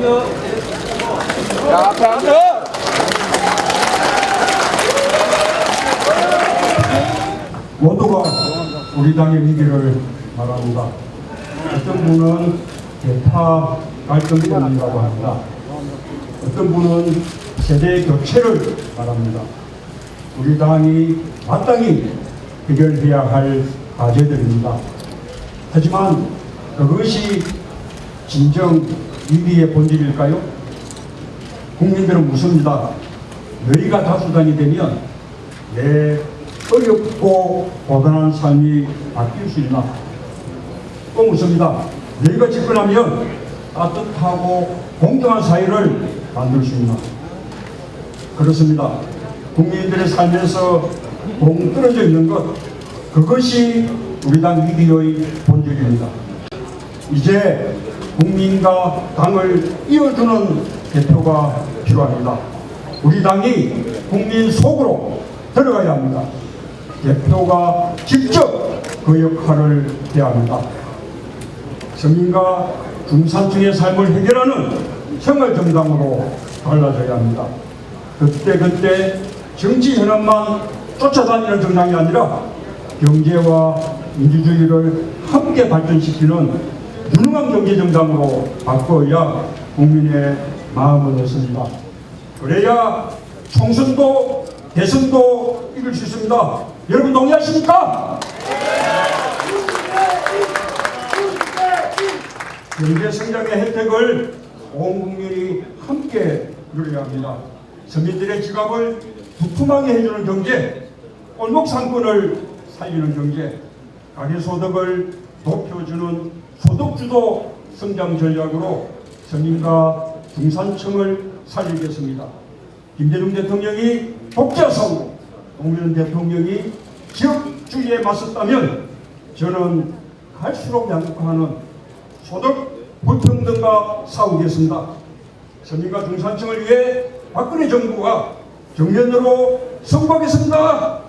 자, 앞에 앉아! 모두가 우리 당의 위기를 말합니다. 어떤 분은 대파 갈등 때문이라고 합니다. 어떤 분은 세대 교체를 말합니다. 우리 당이 마땅히 해결해야 할 과제들입니다. 하지만 그것이 진정 위기의 본질일까요? 국민들은 묻습니다. 너희가 다수당이 되면 내 어렵고 고단한 삶이 바뀔 수 있나? 또 묻습니다. 너희가 집권하면 따뜻하고 공정한 사회를 만들 수 있나? 그렇습니다. 국민들의 삶에서 동떨어져 있는 것, 그것이 우리 당 위기의 본질입니다. 이제 국민과 당을 이어주는 대표가 필요합니다. 우리 당이 국민 속으로 들어가야 합니다. 대표가 직접 그 역할을 해야 합니다. 서민과 중산층의 삶을 해결하는 생활정당으로 달라져야 합니다. 그때 정치 현안만 쫓아다니는 정당이 아니라 경제와 민주주의를 함께 발전시키는 유능한 경제정당으로 바꿔야 국민의 마음을 얻습니다. 그래야 총선도 대선도 이길 수 있습니다. 여러분 동의하십니까? 경제 성장의 혜택을 온 국민이 함께 누려야 합니다. 서민들의 지갑을 두툼하게 해주는 경제, 골목 상권을 살리는 경제, 가계소득을 높여주는 소득주도 성장 전략으로 서민과 중산층을 살리겠습니다. 김대중 대통령이 독자 싸우고 노무현 대통령이 지역주의에 맞섰다면 저는 갈수록 양극화하는 소득 불평등과 싸우겠습니다. 서민과 중산층을 위해 박근혜 정부가 정면으로 선거하겠습니다.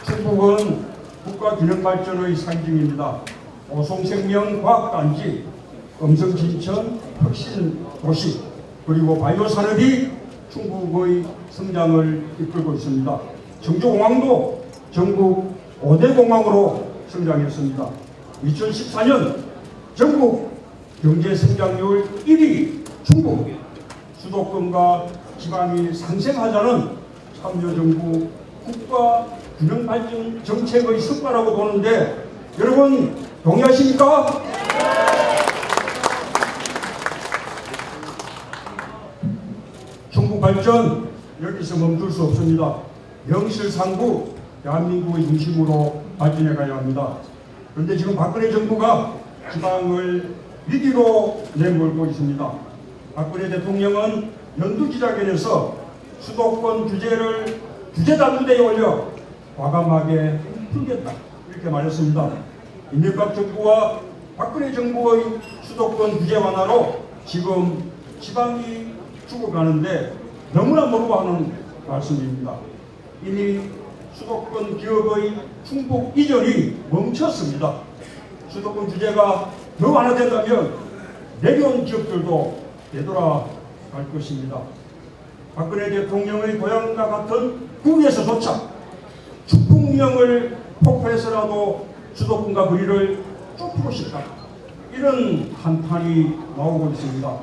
충북은 국가균형발전의 상징입니다. 오송생명과학단지, 음성진천 혁신도시, 그리고 바이오산업이 충북의 성장을 이끌고 있습니다. 청주공항도 전국 5대 공항으로 성장했습니다. 2014년 전국 경제성장률 1위 충북, 수도권과 지방이 상생하자는 참여정부 국가균형발전 정책의 성과라고 보는데 여러분 동의하십니까? 충북 발전 여기서 멈출 수 없습니다. 명실상부 대한민국의 중심으로 발전해 가야 합니다. 그런데 지금 박근혜 정부가 지방을 위기로 내몰고 있습니다. 박근혜 대통령은 연두기자회견에서 수도권 규제를 규제단체에 올려 과감하게 풀겠다 이렇게 말했습니다. 이명박 정부와 박근혜 정부의 수도권 규제 완화로 지금 지방이 죽어가는데 너무나 모르고 하는 말씀입니다. 이미 수도권 기업의 충북 이전이 멈췄습니다. 수도권 규제가 더 완화된다면 내려온 기업들도 되돌아갈 것입니다. 박근혜 대통령의 고향과 같은 구에서조차 축풍령을 폭파해서라도 수도권과 거리를 좁히고 싶다. 이런 한탄이 나오고 있습니다.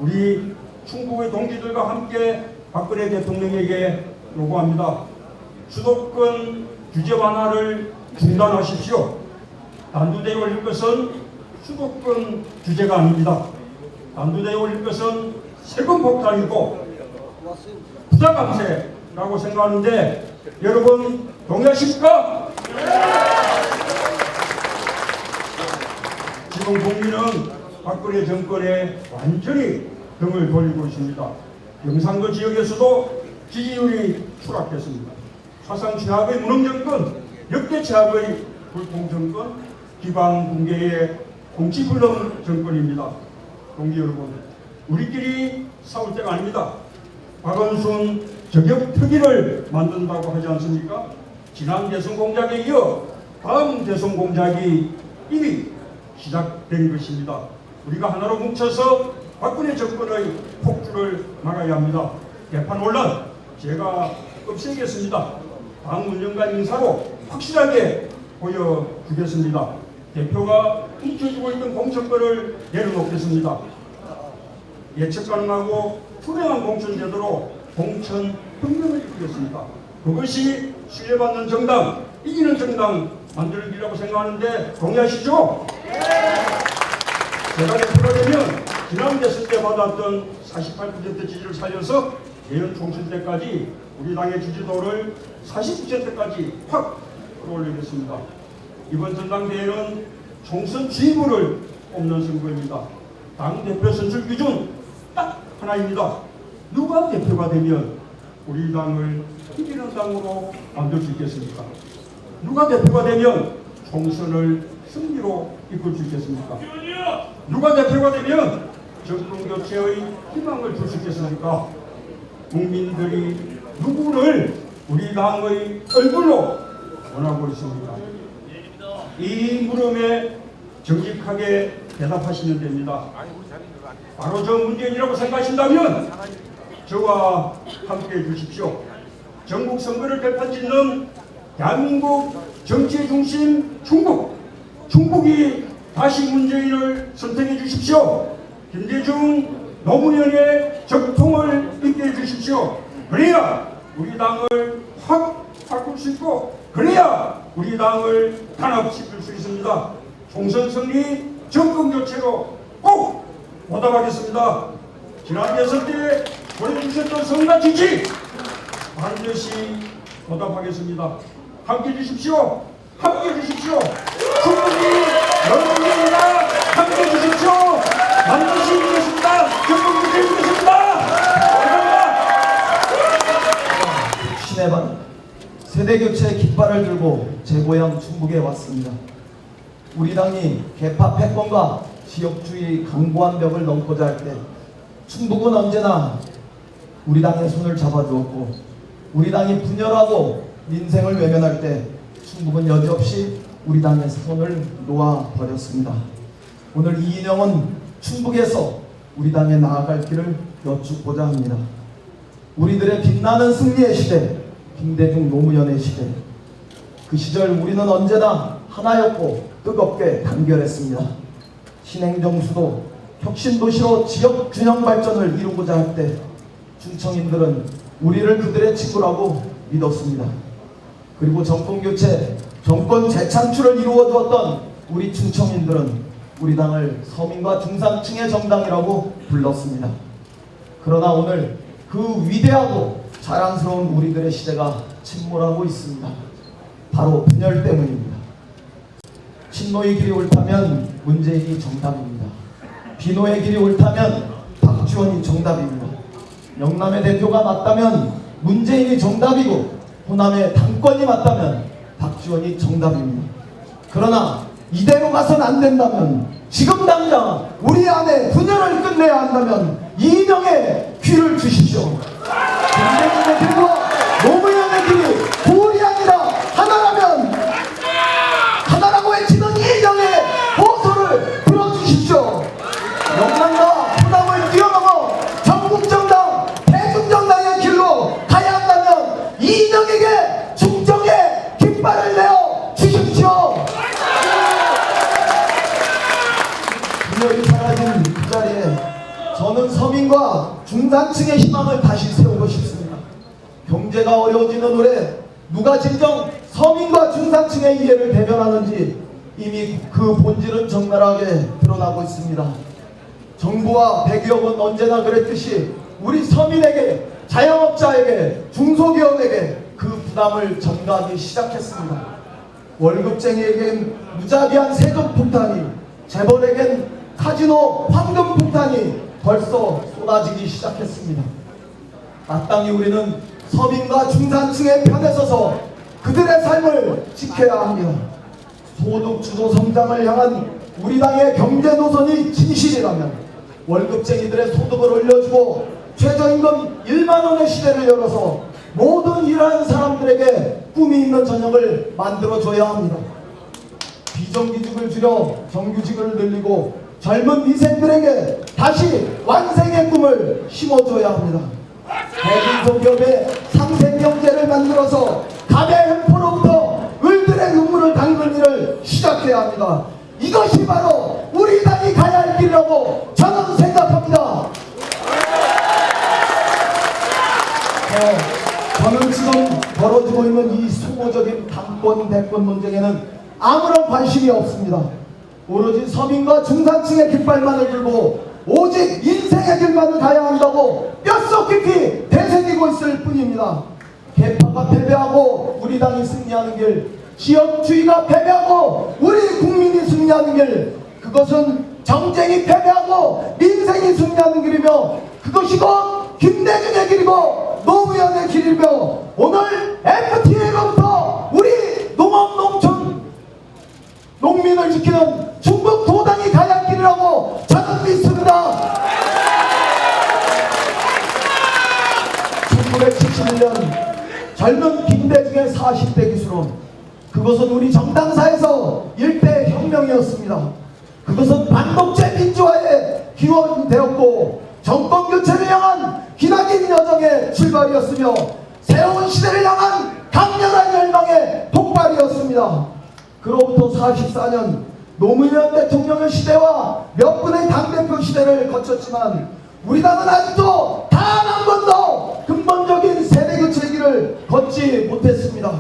우리 충북의 동지들과 함께 박근혜 대통령에게 요구합니다. 수도권 규제 완화를 중단하십시오. 단두대에 올릴 것은 수도권 규제가 아닙니다. 단두대에 올릴 것은 세금 폭탄이고 부자 감세라고 생각하는데 여러분 동의하십니까? 지금 국민은 박근혜 정권에 완전히 등을 돌리고 있습니다. 경상도 지역에서도 지지율이 추락했습니다. 사상 최악의 무능정권, 역대 최악의 불통정권, 기방 붕괴의 공치불능 정권입니다. 동지 여러분, 우리끼리 싸울 때가 아닙니다. 박원순 저격특위를 만든다고 하지 않습니까? 지난 대선 공작에 이어 다음 대선 공작이 이미 시작된 것입니다. 우리가 하나로 뭉쳐서 박근혜 정권의 폭주를 막아야 합니다. 개판 논란 제가 없애겠습니다. 당 운영관 인사로 확실하게 보여주겠습니다. 대표가 훔쳐주고 있던 공천권을 내려놓겠습니다. 예측 가능하고 투명한 공천 제도로 공천 혁명을 이루겠습니다. 그것이 신뢰받는 정당, 이기는 정당 만들기라고 생각하는데 동의하시죠? 제가 대표가 되면 지난 대선 때 받았던 48% 지지를 살려서 내년 총선 때까지 우리 당의 지지도를 40%까지 확 끌어올리겠습니다. 이번 전당대회는 총선 지휘부를 뽑는 선거입니다. 당대표 선출 기준 딱 하나입니다. 누가 대표가 되면 우리 당을 이기는 당으로 만들 수 있겠습니까? 누가 대표가 되면 총선을 승리로 이끌 수 있겠습니까? 누가 대표가 되면 정권 교체의 희망을 줄 수 있겠습니까? 국민들이 누구를 우리 당의 얼굴로 원하고 있습니다. 이 물음에 정직하게 대답하시면 됩니다. 바로 저 문재인이라고 생각하신다면 저와 함께해 주십시오. 전국 선거를 결판짓는 대한민국 정치의 중심 충북이 다시 문재인을 선택해 주십시오. 김대중 노무현의 적통을 있게 해 주십시오. 그래야 우리 당을 확 바꿀 수 있고 그래야 우리 당을 단합시킬 수 있습니다. 총선 승리, 정권 교체로 꼭 보답하겠습니다. 지난 대선 때 보내주셨던 성과 지지 반드시 보답하겠습니다. 함께 해주십시오. 함께 해주십시오. 충분히 여러분입니다. 함께 해주십시오. 반드시 이기겠습니다. 정권 교체 이기겠습니다. 감사합니다. 신의 반 세대교체 깃발을 들고 제 고향 충북에 왔습니다. 우리 당이 개파 패권과 지역주의 강고한 벽을 넘고자 할 때 충북은 언제나 우리 당의 손을 잡아주었고 우리 당이 분열하고 민생을 외면할 때 충북은 여지없이 우리 당의 손을 놓아버렸습니다. 오늘 이인영은 충북에서 우리 당에 나아갈 길을 여쭙고자 합니다. 우리들의 빛나는 승리의 시대, 김대중 노무현의 시대, 그 시절 우리는 언제나 하나였고 뜨겁게 단결했습니다. 신행정수도 혁신도시로 지역 균형 발전을 이루고자 할 때 충청인들은 우리를 그들의 친구라고 믿었습니다. 그리고 정권교체, 정권 재창출을 이루어 주었던 우리 충청인들은 우리 당을 서민과 중산층의 정당이라고 불렀습니다. 그러나 오늘 그 위대하고 자랑스러운 우리들의 시대가 침몰하고 있습니다. 바로 분열 때문입니다. 친노의 길이 옳다면 문재인이 정답입니다. 비노의 길이 옳다면 박지원이 정답입니다. 영남의 대표가 맞다면 문재인이 정답이고 호남의 당권이 맞다면 박지원이 정답입니다. 그러나 이대로 가선 안 된다면 지금 당장 우리 안에 분열을 끝내야 한다면 이인영의 귀를 주십시오. 김대중의 길과 노무현의 길이 둘이 아니라 하나라면 하나라고 외치는 이인영의 호소를 들어주십시오. 영남과 호남을 뛰어넘어 전국정당, 대중정당의 길로 가야 한다면 이인영에게 충정의 깃발을 내어 주십시오. 분열이 사라진 그 자리에 저는 서민과 중산층의 희망을 다시 세우고 싶습니다. 경제가 어려워지는 올해 누가 진정 서민과 중산층의 이해를 대변하는지 이미 그 본질은 적나라하게 드러나고 있습니다. 정부와 대기업은 언제나 그랬듯이 우리 서민에게, 자영업자에게, 중소기업에게 그 부담을 전가하기 시작했습니다. 월급쟁이에겐 무자비한 세금 폭탄이, 재벌에겐 카지노 황금 폭탄이 벌써 쏟아지기 시작했습니다. 마땅히 우리는 서민과 중산층의 편에 서서 그들의 삶을 지켜야 합니다. 소득주도 성장을 향한 우리 당의 경제 노선이 진실이라면 월급쟁이들의 소득을 올려주고 최저임금 1만원의 시대를 열어서 모든 일하는 사람들에게 꿈이 있는 저녁을 만들어줘야 합니다. 비정규직을 줄여 정규직을 늘리고 젊은 미생들에게 다시 완생의 꿈을 심어줘야 합니다. 대중소기업의 상생경제를 만들어서 갑의 횡포로부터 을들의 눈물을 닦는 일을 시작해야 합니다. 이것이 바로 우리 당이 가야 할 길이라고 저는 생각합니다. 저는 지금 벌어지고 있는 이 소모적인 당권 대권 논쟁에는 아무런 관심이 없습니다. 오로지 서민과 중산층의 깃발만을 들고 오직 인생의 길만을 가야 한다고 뼛속 깊이 되새기고 있을 뿐입니다. 개파가 패배하고 우리 당이 승리하는 길, 지역주의가 패배하고 우리 국민이 승리하는 길, 그것은 정쟁이 패배하고 민생이 승리하는 길이며 그것이 곧 김대중의 길이고 노무현의 길이며 오늘 FTA로부터 우리 농업 농촌 농민을 지키는 중국 도당이 가야 할 길이라고 저는 믿습니다. 1971년 젊은 김대중의 40대 기수론, 그것은 우리 정당사에서 일대 혁명이었습니다. 그것은 반독재 민주화의 기원이 되었고 정권교체를 향한 기나긴 여정의 출발이었으며 새로운 시대를 향한 강렬한 열망의 폭발이었습니다. 그로부터 44년 노무현 대통령의 시대와 몇 분의 당대표 시대를 거쳤지만 우리 당은 아직도 단 한 번도 근본적인 세대교체의 길을 걷지 못했습니다.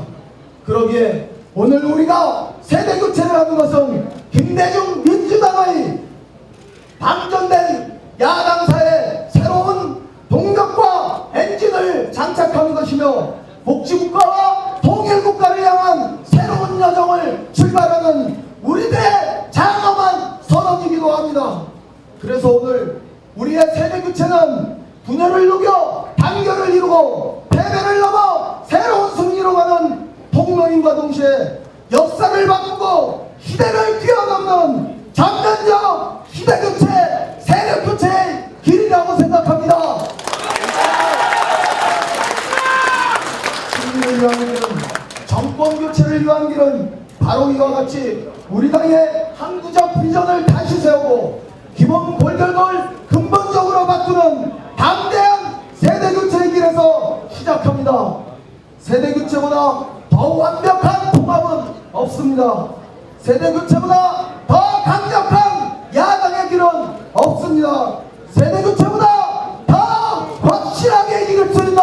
그러기에 오늘 우리가 세대교체를 하는 것은 김대중 민주당의 방전된 야당사의 새로운 동력과 엔진을 장착하는 것이며 복지국가와 통일국가를 향한 새로운 여정을 출발하는 우리들의 장엄한 선언이기도 합니다. 그래서 오늘 우리의 세대교체는 분열을 녹여 단결을 이루고 패배를 넘어 새로운 승리로 가는 통로인과 동시에 역사를 바꾸고 시대를 뛰어넘는 전면적 시대교체, 세력교체의 길이라고 생각합니다. 승리를 위한 길은, 정권교체를 위한 길은 바로 이와 같이 우리 당의 항구적 비전을 다시 세우고 기본 골격을 근본적으로 바꾸는 담대한 세대교체의 길에서 시작합니다. 세대교체보다 더 완벽한 통합은 없습니다. 세대교체보다 더 강력한 야당의 길은 없습니다. 세대교체보다 더 확실하게 이길 수 있는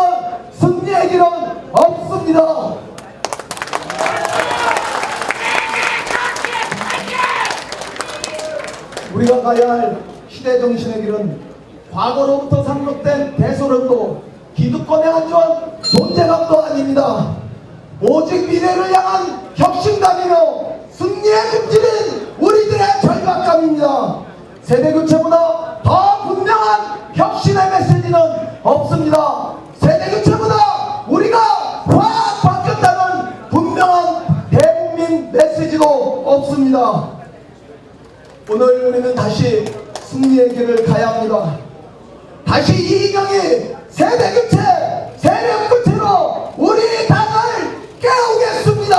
승리의 길은 없습니다. 우리가 가야 할 시대정신의 길은 과거로부터 상속된 대소론도 기득권에 안주한 존재감도 아닙니다. 오직 미래를 향한 혁신감이며 승리의 금질인 우리들의 절박감입니다. 세대교체보다 더 분명한 혁신의 메시지는 없습니다. 세대교체보다 우리가 확 바뀌었다는 분명한 대국민 메시지도 없습니다. 오늘 우리는 다시 승리의 길을 가야 합니다. 다시 이희경이 세대교체, 세력교체로 우리 당을 깨우겠습니다.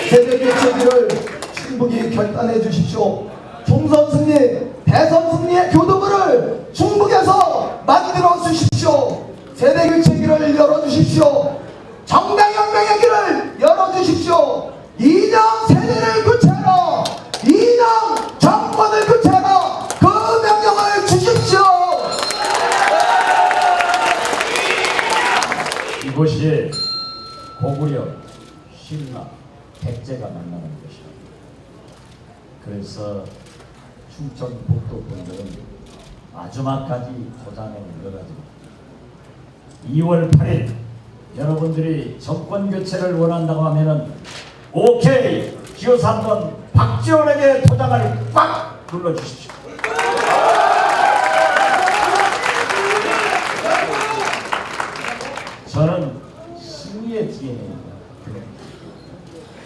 세대교체 길을 충북이 결단해 주십시오. 총선 승리, 대선 승리의 교두부를 충북에서 만들어 주십시오. 세대교체 길을 열어주십시오. 정당혁명의 길을 열어주십시오. 이념 세대를 교체하라, 이념 정권을 교체하라, 그 명령을 주십시오. 이곳이 고구려, 신라, 백제가 만나는 곳이다. 그래서 충청 북도분들은 마지막까지 도장을 이뤄가지고 2월 8일 여러분들이 정권 교체를 원한다고 하면은 오케이 기호사 한번 박지원에게 도장을 꽉 눌러주십시오. 저는 승리의 DNA입니다.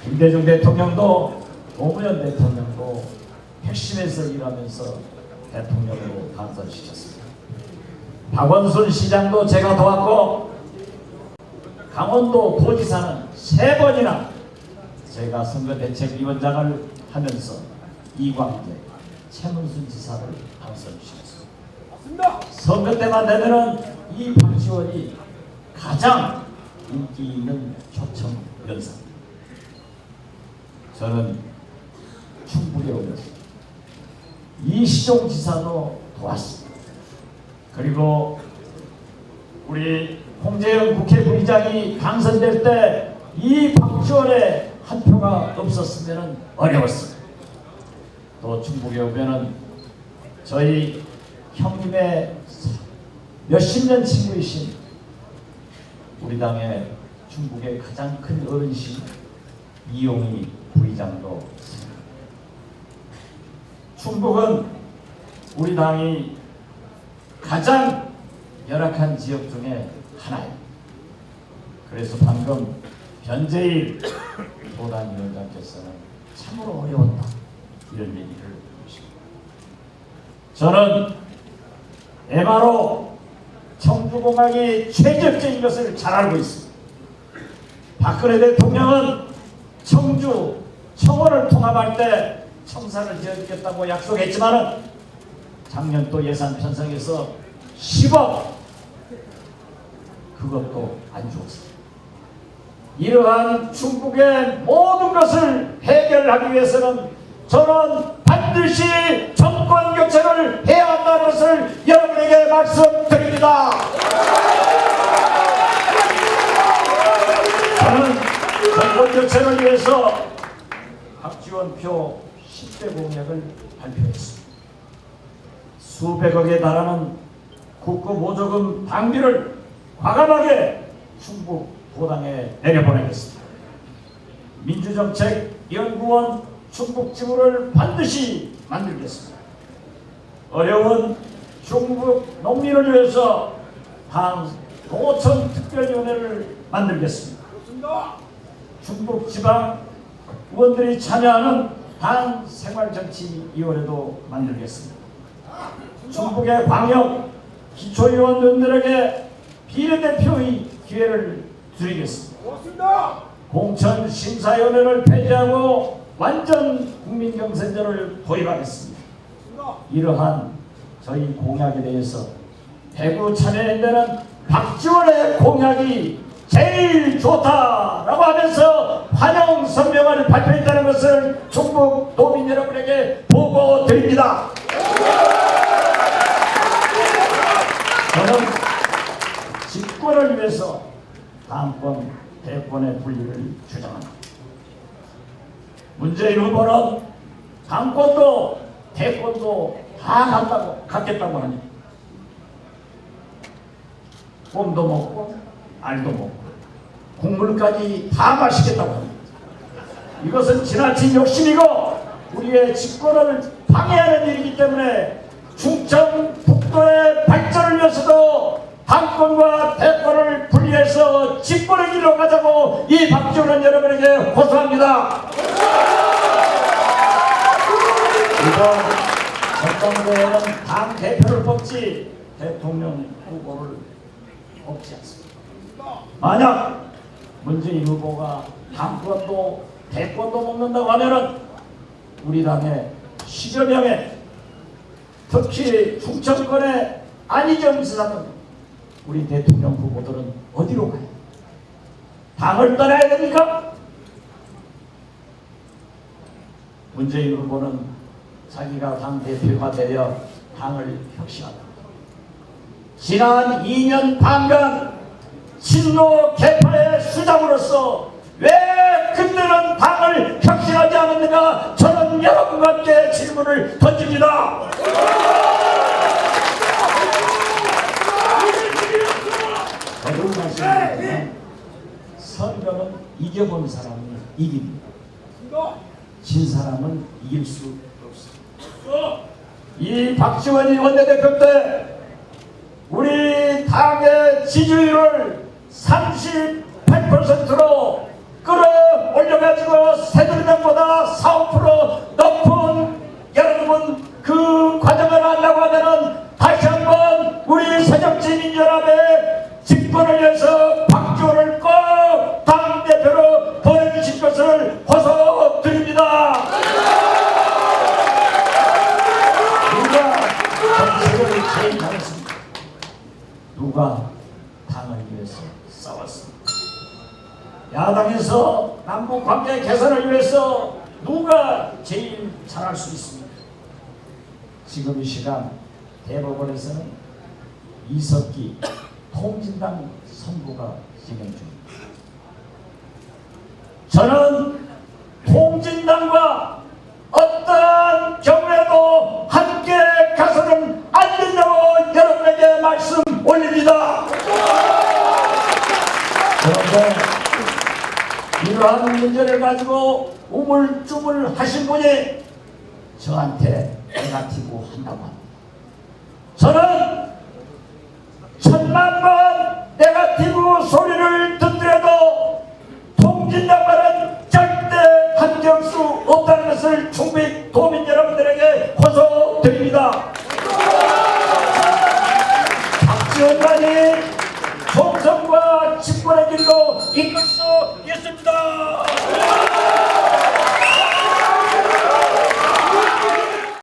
김대중 대통령도 노무현 대통령도 핵심에서 일하면서 대통령으로 당선시켰습니다. 박원순 시장도 제가 도왔고 강원도 도지사는 3번이나 제가 선거대책위원장을 하면서 이광재, 최문순 지사를 당선시켰습니다. 선거 때만 되면은 이 박지원이 가장 인기 있는 초청 연사입니다. 저는 충북에 오면서 이시종 지사도 도왔습니다. 그리고 우리 홍재영 국회 부의장이 당선될 때 이 박지원의 한 표가 없었으면 어려웠습니다. 또 충북에 오면은 저희 형님의 몇십 년 친구이신 우리 당의 충북의 가장 큰 어른이신 이용희 부의장도 있습니다. 충북은 우리 당이 가장 열악한 지역 중에 하나예요. 그래서 방금 변재일 도단위원장께서는 참으로 어려웠다 이런 얘기를 해주십니다. 저는 MRO 청주공항이 최적적인 것을 잘 알고 있습니다. 박근혜 대통령은 청주, 청원을 통합할 때 청사를 지어주겠다고 약속했지만은 작년 또 예산 편성해서 10억 그것도 안 주었습니다. 이러한 충북의 모든 것을 해결하기 위해서는 저는 반드시 정권 교체를 해야 한다는 것을 여러분에게 말씀드립니다. 저는 정권 교체를 위해서 박지원표 10대 공약을 발표했습니다. 수백억에 달하는 국고 보조금 방비를 과감하게 충북 도당에 내려보내겠습니다. 민주정책연구원 충북지부를 반드시 만들겠습니다. 어려운 충북 농민을 위해서 당 농어촌 특별위원회를 만들겠습니다. 충북 지방 의원들이 참여하는 당 생활정치위원회도 만들겠습니다. 충북의 광역 기초의원들에게 비례대표의 기회를 드리겠습니다. 공천심사위원회를 폐지하고 완전 국민경선제를 도입하겠습니다. 이러한 저희 공약에 대해서 대구 참여연대는 박지원의 공약이 제일 좋다라고 하면서 환영 성명을 발표했다는 것을 충북 도민 여러분에게 보고 드립니다. 저는 집권을 위해서 당권, 대권의 분리를 주장합니다. 문재인 후보는 당권도 대권도 다 갖겠다고 합니다. 꼼도 먹고 알도 먹고 국물까지 다 마시겠다고 합니다. 이것은 지나친 욕심이고 우리의 집권을 방해하는 일이기 때문에 충청북도의 발전을 위해서도 당권과 대권을 분리해서 집권의 길로 가자고 이 박지원은 여러분에게 호소합니다. 이번 전당대회는 당 대표를 뽑지 대통령 후보를 뽑지 않습니다. 만약 문재인 후보가 당권도 대권도 먹는다고 하면은 우리 당의 10여 명의 특히 충청권의 안희정 지사는 우리 대통령 후보들은 어디로 가요? 당을 떠나야 됩니까? 문재인 후보는 자기가 당 대표가 되려 당을 혁신한다. 지난 2년 반간 친노 개파의 수장으로서 왜 그때는 당을 혁신하지 않았는가? 저는 여러분과 함께 질문을 던집니다. 어려운 말씀이지만 선거는 이겨본 사람이 이깁니다. 진 사람은 이길 수 없습니다. 이 박지원이 원내대표 때 우리 당의 지지율을 38%로 끌어올려가지고 새누리당보다 4~5% 높은 여러분 그 과정을 하려고 하면은 다시 한번 우리 새정치민주연합의 집권을 위해서 박지원을 꼭 누가 당을 위해서 싸웠습니까? 야당에서 남북 관계 개선을 위해서 누가 제일 잘할 수 있습니까? 지금 이 시간 대법원에서는 이석기 통진당 선고가 진행 중입니다. 저는 통진당과 어떠한 경우에도 함께 가서는 안 된다고 여러분에게 말씀 올립니다. 그런데 이러한 문제를 가지고 우물쭈물 하신 분이 저한테 네거티브 한다고 합니다. 저는 1000만 번 네거티브 소리를 듣더라도 통진당 말은 절대 함께할 수 없다는 것을 충북 도민 여러분들에게 호소드립니다. 박지원만이 총선과 집권의 길로 이끌 수